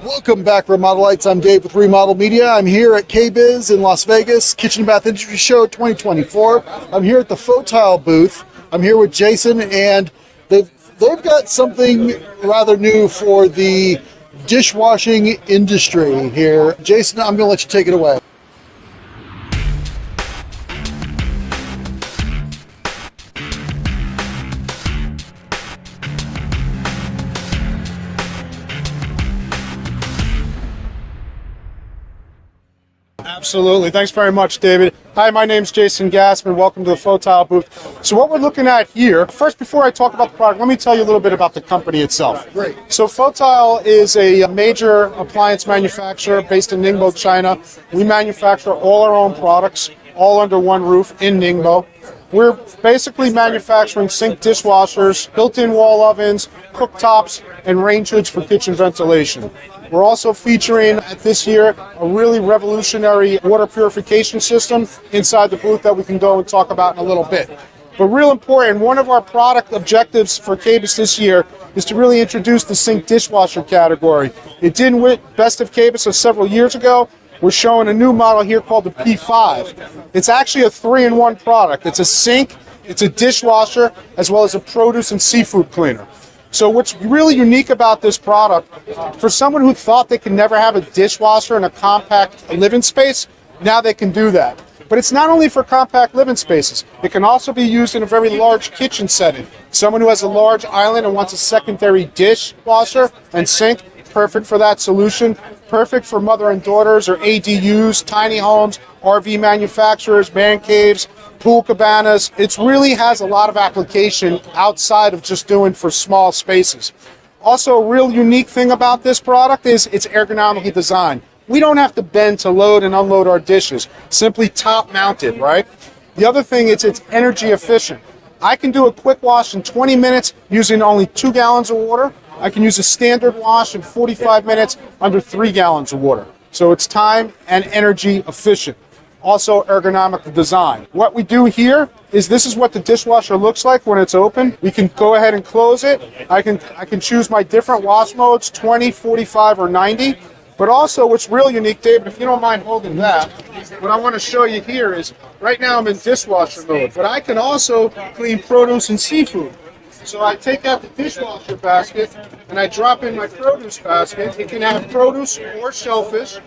Welcome back, Remodelites. I'm Dave with Remodel Media. I'm here at KBIS in Las Vegas, Kitchen and Bath Industry Show 2024. I'm here at the Fotile booth. I'm here with Jason, and they've got something rather new for the dishwashing industry here. Jason, I'm going to let you take it away. Absolutely. Thanks very much, David. Hi, my name's Jason Gassman. Welcome to the Fotile booth. So what we're looking at here, first, before I talk about the product, let me tell you a little bit about the company itself. Great. So Fotile is a major appliance manufacturer based in Ningbo, China. We manufacture all our own products, all under one roof in Ningbo. We're basically manufacturing sink dishwashers, built-in wall ovens, cooktops, and range hoods for kitchen ventilation. We're also featuring this year a really revolutionary water purification system inside the booth that we can go and talk about in a little bit. But real important, one of our product objectives for KBIS this year is to really introduce the sink dishwasher category. It didn't win Best of KBIS several years ago. We're showing a new model here called the P5. It's actually a 3-in-1 product. It's a sink, it's a dishwasher, as well as a produce and seafood cleaner. So what's really unique about this product, for someone who thought they could never have a dishwasher in a compact living space, now they can do that. But it's not only for compact living spaces. It can also be used in a very large kitchen setting. Someone who has a large island and wants a secondary dishwasher and sink, perfect for that solution. Perfect for mother and daughters or ADUs, tiny homes, RV manufacturers, man caves, pool cabanas. It really has a lot of application outside of just doing for small spaces. Also, a real unique thing about this product is it's ergonomically designed. We don't have to bend to load and unload our dishes, simply top mounted, right? The other thing is it's energy efficient. I can do a quick wash in 20 minutes using only 2 gallons of water. I can use a standard wash in 45 minutes under 3 gallons of water. So it's time and energy efficient. Also ergonomic design. What we do here is this is what the dishwasher looks like when it's open. We can go ahead and close it. I can choose my different wash modes, 20, 45, or 90. But also what's real unique, David, if you don't mind holding that, what I want to show you here is right now I'm in dishwasher mode, but I can also clean produce and seafood. So I take out the dishwasher basket and I drop in my produce basket. It can have produce or shellfish.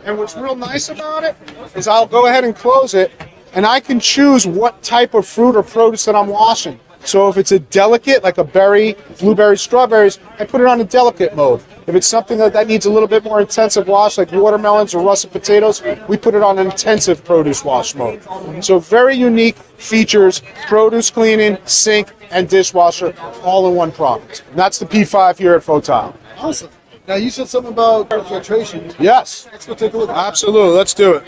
And what's real nice about it is I'll go ahead and close it and I can choose what type of fruit or produce that I'm washing. So if it's a delicate, like a berry, blueberries, strawberries, I put it on a delicate mode. If it's something that needs a little bit more intensive wash, like watermelons or russet potatoes, we put it on an intensive produce wash mode. So very unique features, produce cleaning, sink, and dishwasher, all in one product. And that's the P5 here at Fotile. Awesome. Now, you said something about filtration. Yes. Let's go take a look. Absolutely. Let's do it.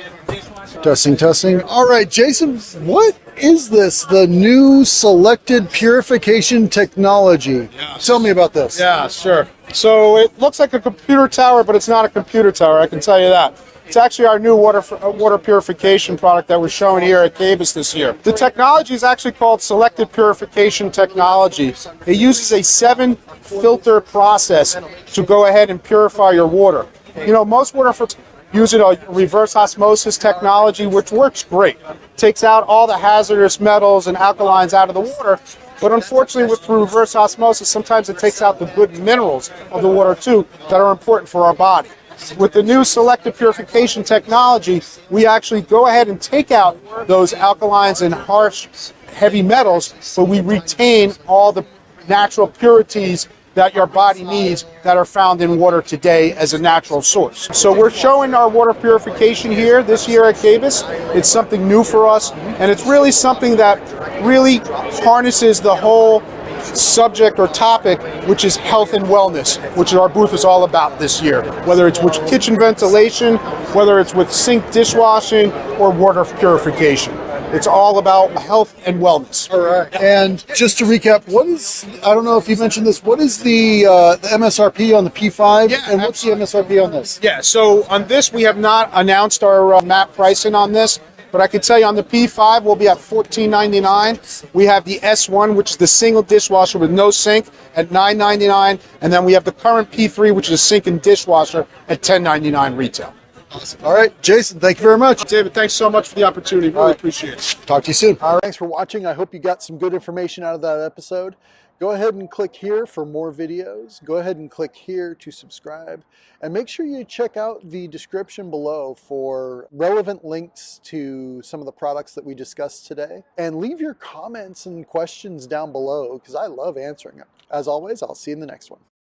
Testing. All right, Jason, what is this? The new selected purification technology. Yes. Tell me about this. Yeah, sure. So it looks like a computer tower, but it's not a computer tower, I can tell you that. It's actually our new water purification product that we're showing here at KBIS this year. The technology is actually called Selective Purification Technology. It uses a 7-filter process to go ahead and purify your water. You know, most water filters use a reverse osmosis technology, which works great. Takes out all the hazardous metals and alkalines out of the water. But unfortunately, with reverse osmosis, sometimes it takes out the good minerals of the water too that are important for our body. With the new selective purification technology, we actually go ahead and take out those alkalines and harsh, heavy metals, so we retain all the natural purities that your body needs that are found in water today as a natural source. So we're showing our water purification here this year at KBIS. It's something new for us, and it's really something that really harnesses the whole subject or topic, which is health and wellness, which our booth is all about this year. Whether it's with kitchen ventilation, whether it's with sink dishwashing, or water purification. It's all about health and wellness. All right. And just to recap, what is, I don't know if you mentioned this, what is the MSRP on the P5? Yeah, and what's the MSRP on this? Yeah, so on this, we have not announced our MAP pricing on this, But I can tell you on the P5, we'll be at $14.99. We have the S1, which is the single dishwasher with no sink, at $9.99. And then we have the current P3, which is a sink and dishwasher, at $10.99 retail. Awesome. All right, Jason, thank you very much. David, thanks so much for the opportunity. Really appreciate it. Talk to you soon. All right, thanks for watching. I hope you got some good information out of that episode. Go ahead and click here for more videos. Go ahead and click here to subscribe. And make sure you check out the description below for relevant links to some of the products that we discussed today. And leave your comments and questions down below because I love answering them. As always, I'll see you in the next one.